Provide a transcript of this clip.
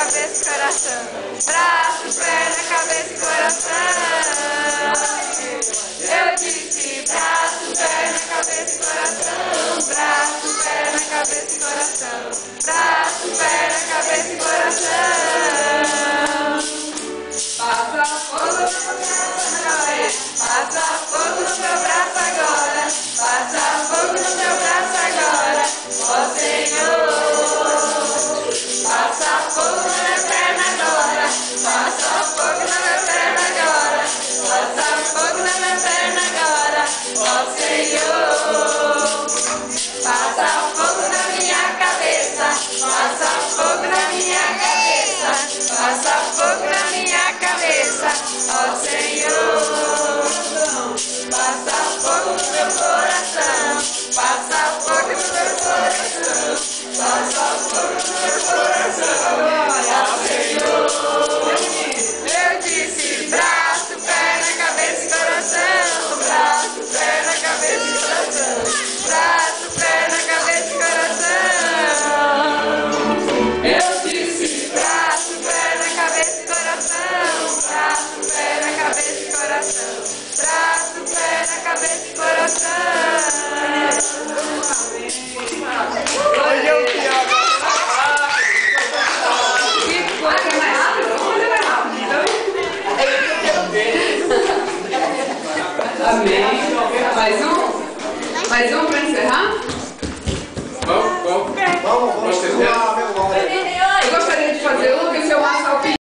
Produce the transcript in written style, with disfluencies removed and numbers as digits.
cabeça e coração. Braço, perna, cabeça e coração. Eu disse braço, perna, cabeça e coração. Braço, perna, cabeça e coração. Braço, perna, cabeça e coração. Passa fogo no meu braço agora. Passa fogo no meu braço agora. Passa fogo no meu braço agora. Ó Senhor. Passa fogo na minha perna agora. Passa fogo na minha perna agora. Passa fogo na minha perna agora. Ó Senhor. Passa fogo na minha cabeça. Passa fogo na minha cabeça. Passa fogo na minha cabeça. Ó Senhor. Passa fogo no meu coração. Passa fogo no meu coração. Passa fogo no meu coração. Ó Senhor. Eu disse braço, perna, cabeça e coração. Braço, perna, cabeça e coração. Braço, perna, cabeça e coração. Eu disse braço, perna, cabeça e coração. Braço, perna, cabeça e coração. Braço, perna, cabeça e coração. Hoje é o pior. Que coisa mais rápida? Vamos fazer mais rápido, então? Amém. Mais um? Mais um para encerrar? Vamos terminar.